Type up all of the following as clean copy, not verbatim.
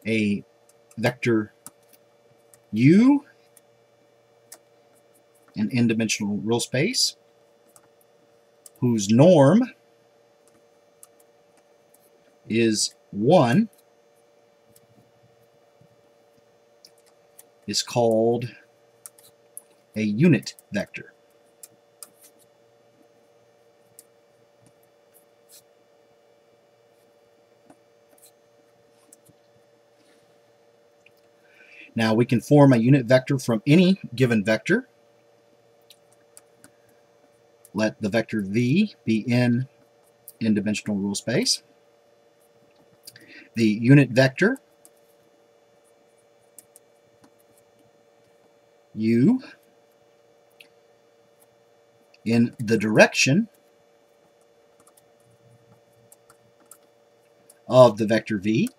a vector u, an n-dimensional real space, whose norm is 1, is called a unit vector. Now we can form a unit vector from any given vector. Let the vector v be in n-dimensional real space. The unit vector u in the direction of the vector v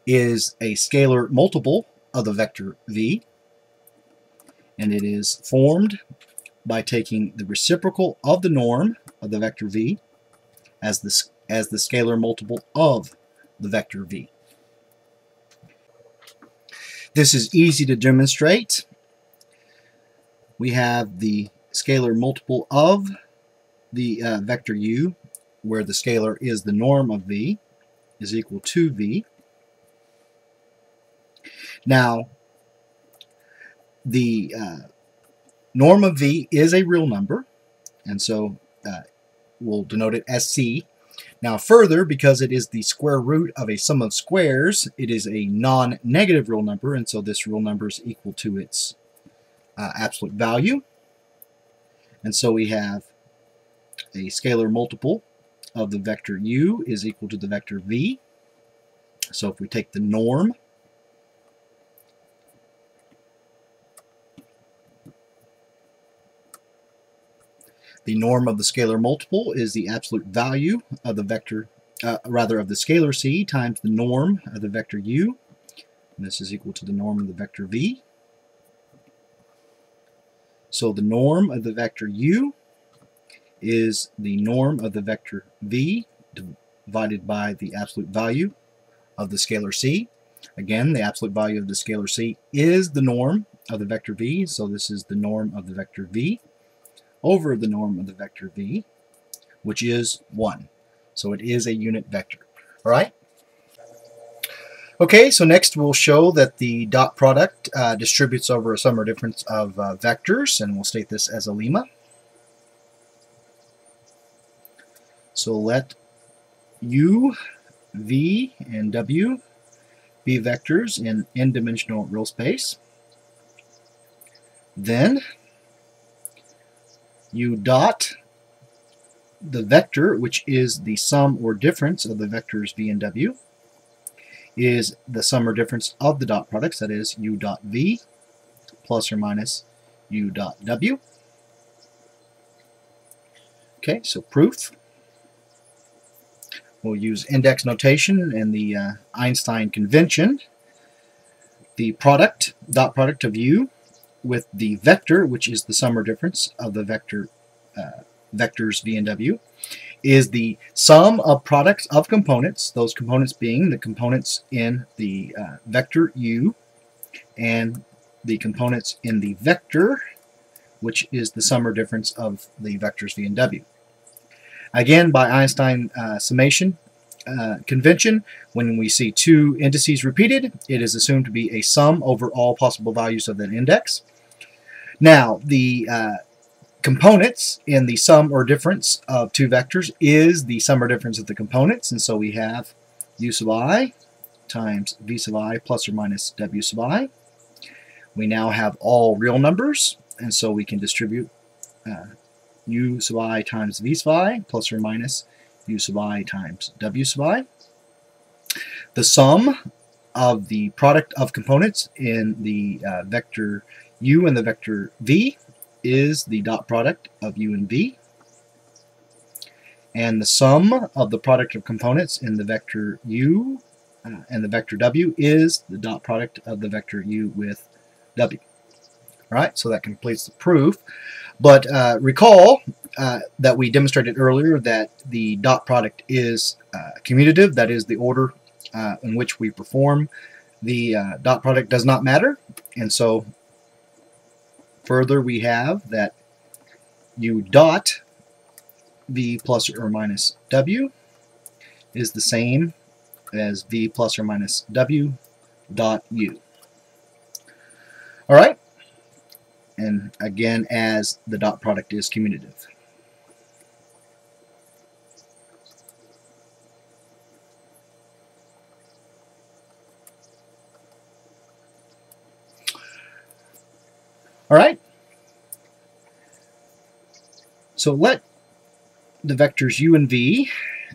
is a scalar multiple of the vector v, and it is formed by taking the reciprocal of the norm of the vector v as the scalar multiple of the vector v. This is easy to demonstrate. We have the scalar multiple of the vector u, where the scalar is the norm of v, is equal to v. Now, the norm of v is a real number, and so we'll denote it as c. Now further, because it is the square root of a sum of squares, it is a non-negative real number, and so this real number is equal to its absolute value. And so we have a scalar multiple of the vector u is equal to the vector v. So if we take the norm of the scalar multiple is the absolute value of the vector, of the scalar c times the norm of the vector u. And this is equal to the norm of the vector v. So the norm of the vector u is the norm of the vector v divided by the absolute value of the scalar c. Again, the absolute value of the scalar c is the norm of the vector v, so this is the norm of the vector v over the norm of the vector v, which is 1. So it is a unit vector. All right? Okay, so next we'll show that the dot product distributes over a sum or difference of vectors, and we'll state this as a lemma. So let u, v, and w be vectors in n-dimensional real space. Then u dot the vector, which is the sum or difference of the vectors v and w, is the sum or difference of the dot products, that is u dot v plus or minus u dot w. Okay, so proof. We'll use index notation and the Einstein convention. The product, dot product of u with the vector, which is the sum or difference of the vectors v and w, is the sum of products of components, those components being the components in the vector u and the components in the vector, which is the sum or difference of the vectors v and w. Again, by Einstein summation convention, when we see two indices repeated, it is assumed to be a sum over all possible values of that index. Now, the components in the sum or difference of two vectors is the sum or difference of the components, and so we have u sub I times v sub I plus or minus w sub I. We now have all real numbers, and so we can distribute u sub I times v sub I plus or minus u sub I times w sub I. The sum of the product of components in the vector u and the vector v is the dot product of u and v. And the sum of the product of components in the vector u and the vector w is the dot product of the vector u with w. All right, so that completes the proof. But recall that we demonstrated earlier that the dot product is commutative, that is, the order in which we perform the dot product does not matter, and so further we have that u dot v plus or minus w is the same as v plus or minus w dot u. Alright, and again, as the dot product is commutative. Alright, so let the vectors u and v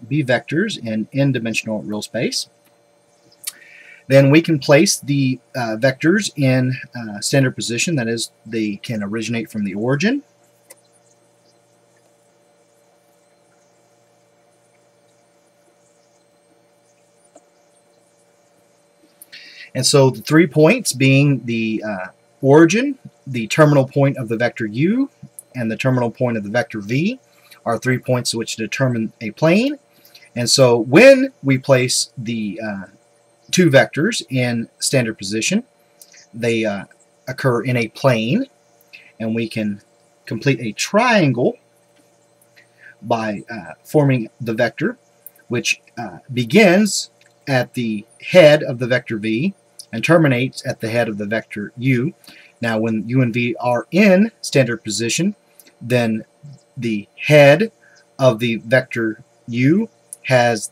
be vectors in n-dimensional real space. Then we can place the vectors in standard position, that is, they can originate from the origin. And so the 3 points being the origin, the terminal point of the vector u, and the terminal point of the vector v are 3 points which determine a plane. And so when we place the two vectors in standard position, they occur in a plane, and we can complete a triangle by forming the vector, which begins at the head of the vector v and terminates at the head of the vector u. Now when u and v are in standard position, then the head of the vector u has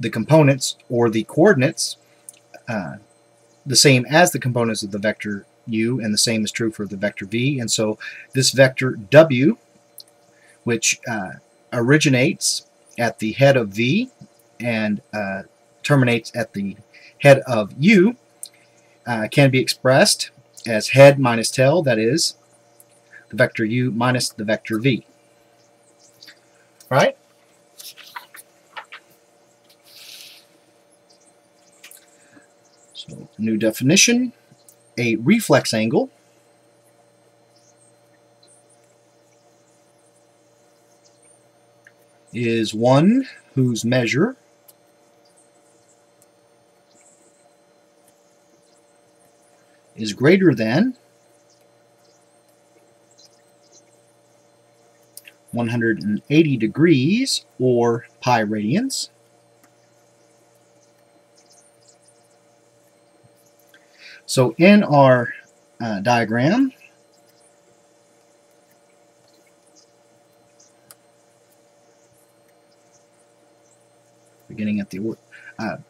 the components or the coordinates the same as the components of the vector u, and the same is true for the vector v. And so this vector w, which originates at the head of v and terminates at the head of u, can be expressed as head minus tail, that is, the vector u minus the vector v. All right? So, new definition: a reflex angle is one whose measure is greater than 180 degrees or pi radians, so in our diagram, beginning at the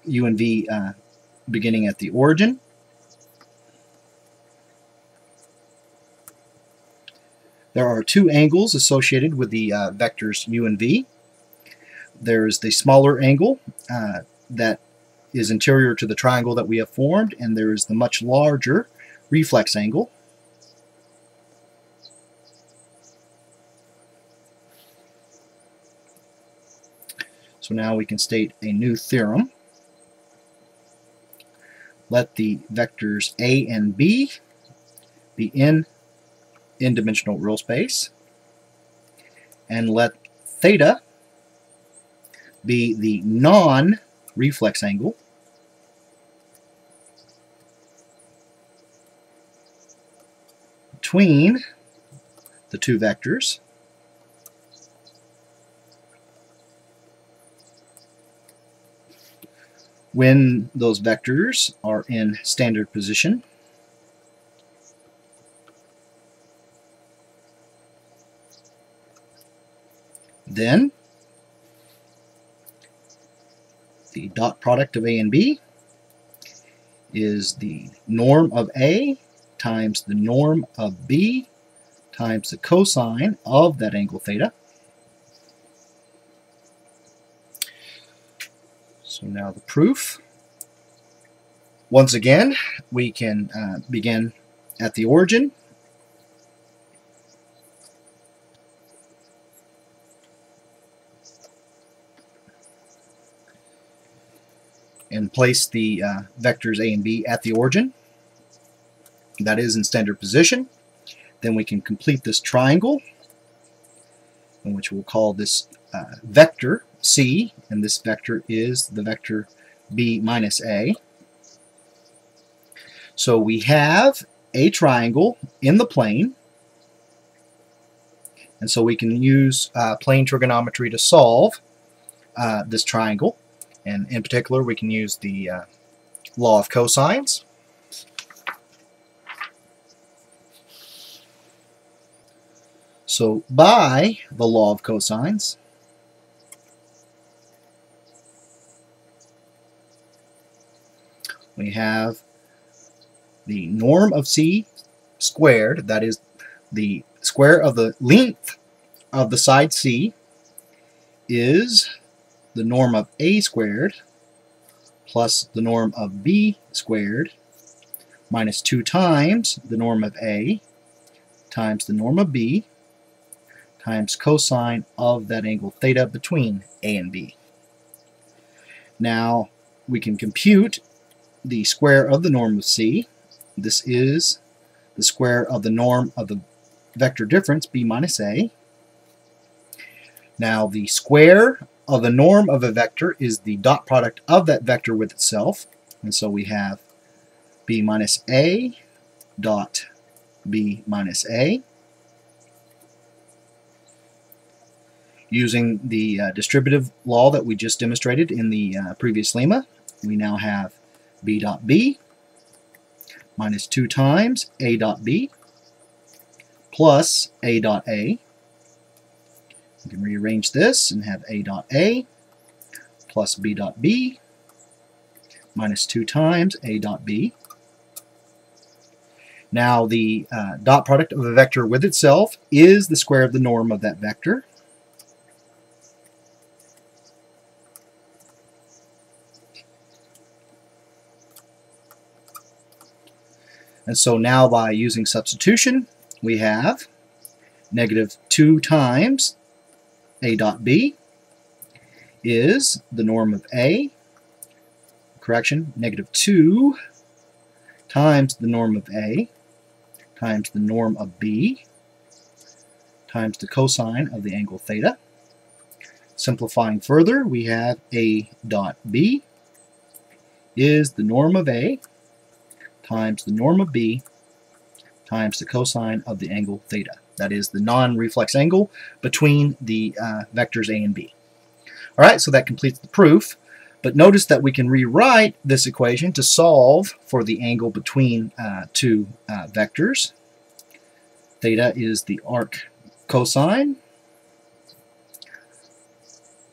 u and v beginning at the origin, there are two angles associated with the vectors u and v. There's the smaller angle that is interior to the triangle that we have formed, and there is the much larger reflex angle. So now we can state a new theorem. Let the vectors a and b be in n-dimensional real space, and let theta be the non-reflex angle between the two vectors when those vectors are in standard position. Then the dot product of a and b is the norm of a times the norm of b times the cosine of that angle theta. So now the proof. Once again, we can begin at the origin. And place the vectors a and b at the origin, that is in standard position. Then we can complete this triangle, in which we'll call this vector c, and this vector is the vector b minus a. So we have a triangle in the plane, and so we can use plane trigonometry to solve this triangle. And in particular, we can use the law of cosines. So by the law of cosines, we have the norm of c squared, that is the square of the length of the side c, is the norm of a squared plus the norm of b squared minus 2 times the norm of a times the norm of b times cosine of that angle theta between a and b. Now we can compute the square of the norm of c. This is the square of the norm of the vector difference b minus a. Now the square of the norm of a vector is the dot product of that vector with itself, and so we have b minus a dot b minus a. Using the distributive law that we just demonstrated in the previous lemma, we now have b dot b minus 2 times a dot b plus a dot a. We can rearrange this and have a dot a plus b dot b minus 2 times a dot b. Now the dot product of a vector with itself is the square of the norm of that vector. And so now by using substitution, we have negative 2 times a dot b is the norm of a, negative 2 times the norm of a times the norm of b times the cosine of the angle theta. Simplifying further, we have a dot b is the norm of a times the norm of b times the cosine of the angle theta. That is the non-reflex angle between the vectors a and b. Alright, so that completes the proof. But notice that we can rewrite this equation to solve for the angle between two vectors. Theta is the arc cosine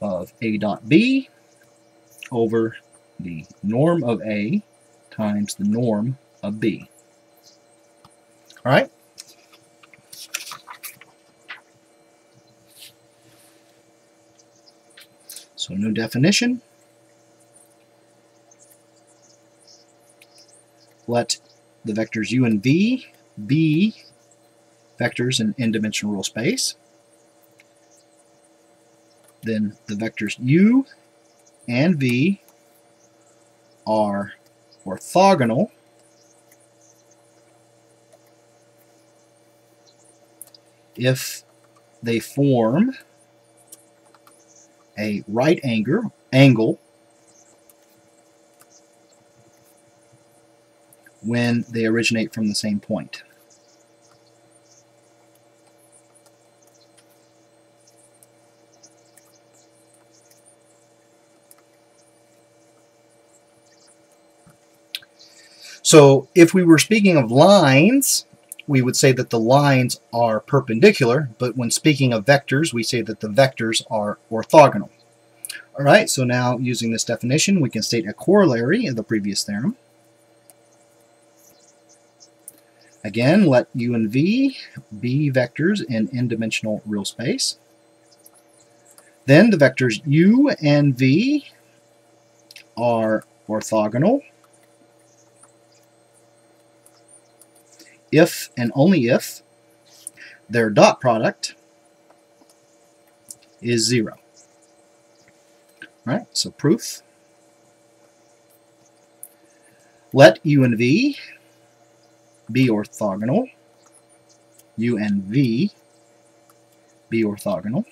of a dot b over the norm of a times the norm of b. All right? So new definition. Let the vectors u and v be vectors in n-dimensional real space. Then the vectors u and v are orthogonal if they form a right angle when they originate from the same point. So if we were speaking of lines, we would say that the lines are perpendicular, but when speaking of vectors, we say that the vectors are orthogonal. All right, so now using this definition, we can state a corollary of the previous theorem. Again, let u and v be vectors in n-dimensional real space. Then the vectors u and v are orthogonal if and only if their dot product is 0. All right, so proof. Let u and v be orthogonal. U and v be orthogonal.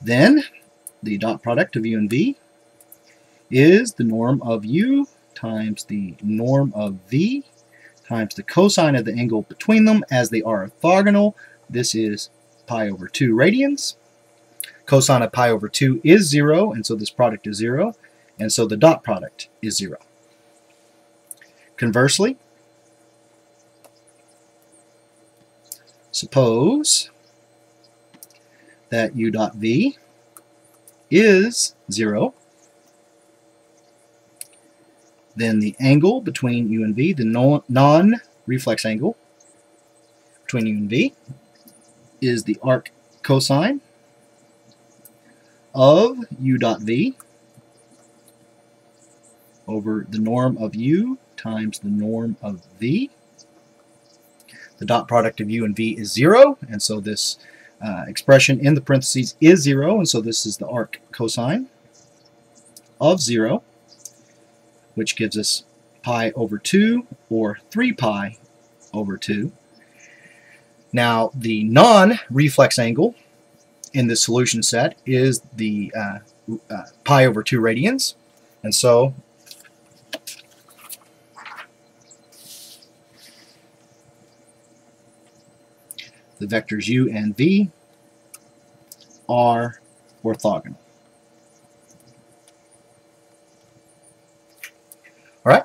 Then the dot product of u and v, is the norm of u times the norm of v times the cosine of the angle between them as they are orthogonal. This is pi over 2 radians. Cosine of pi over 2 is 0, and so this product is 0, and so the dot product is 0. Conversely, suppose that u dot v is 0, then the angle between u and v, the non-reflex angle between u and v, is the arc cosine of u dot v over the norm of u times the norm of v. The dot product of u and v is 0, and so this expression in the parentheses is 0, and so this is the arc cosine of 0, which gives us pi over 2, or 3 pi over 2. Now, the non-reflex angle in this solution set is the pi over 2 radians, and so the vectors u and v are orthogonal. All right,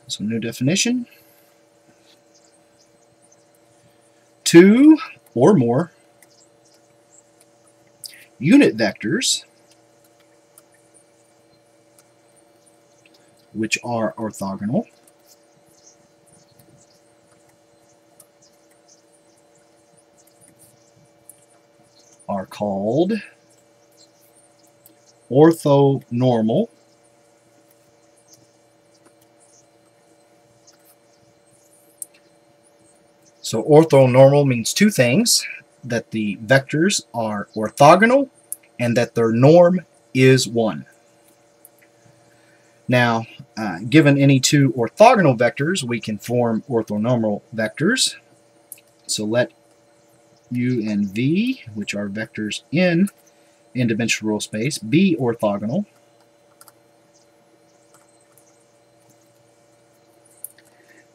so new definition. Two or more unit vectors which are orthogonal are called orthonormal. So orthonormal means two things: that the vectors are orthogonal and that their norm is 1. Now, given any two orthogonal vectors, we can form orthonormal vectors. So let u and v, which are vectors in n-dimensional space, be orthogonal.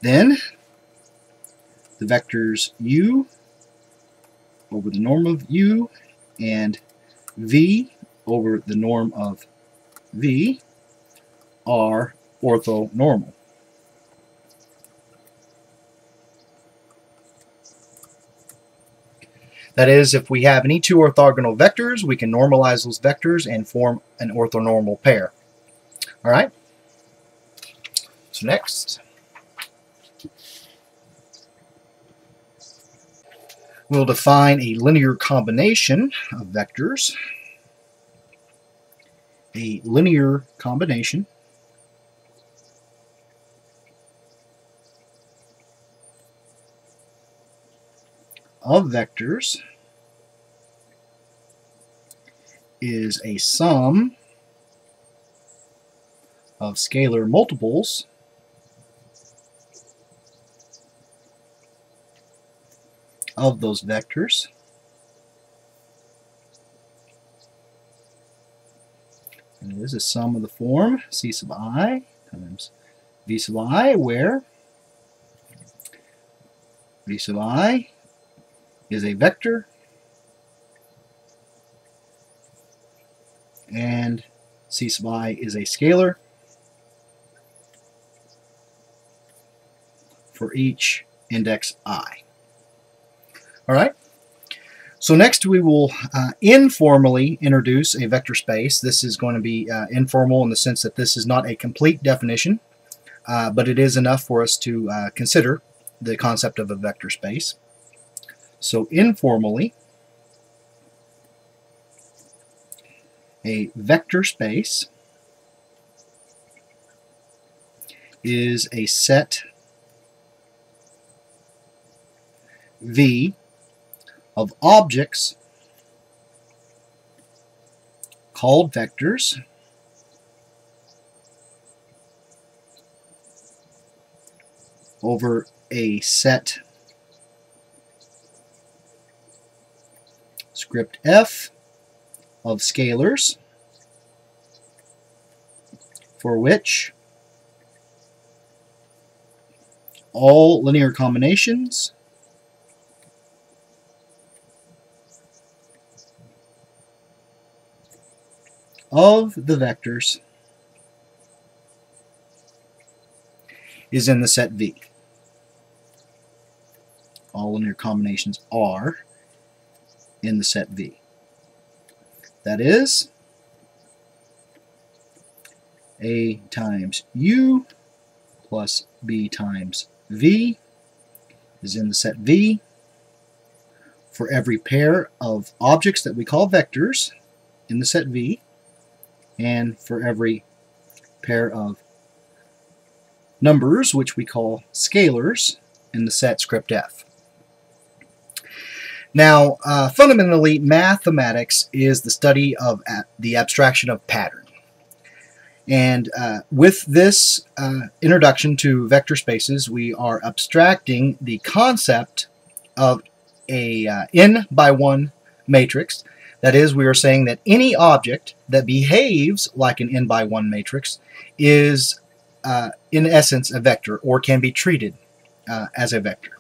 Then the vectors u over the norm of u and v over the norm of v are orthonormal. That is, if we have any two orthogonal vectors, we can normalize those vectors and form an orthonormal pair. All right? So next, we'll define a linear combination of vectors. A linear combination of vectors is a sum of scalar multiples of those vectors and it is a sum of the form c sub I times v sub I, where v sub I is a vector and c sub I is a scalar for each index I. All right. So next we will informally introduce a vector space. This is going to be informal in the sense that this is not a complete definition, but it is enough for us to consider the concept of a vector space. So informally, a vector space is a set V of objects called vectors over a set script F of scalars for which all linear combinations of the vectors is in the set V. All linear combinations are in the set V. That is, A times U plus B times V is in the set V for every pair of objects that we call vectors in the set V, and for every pair of numbers, which we call scalars, in the set script F. Now, fundamentally, mathematics is the study of the abstraction of pattern. And with this introduction to vector spaces, we are abstracting the concept of a n by 1 matrix. That is, we are saying that any object that behaves like an n by 1 matrix is in essence a vector, or can be treated as a vector.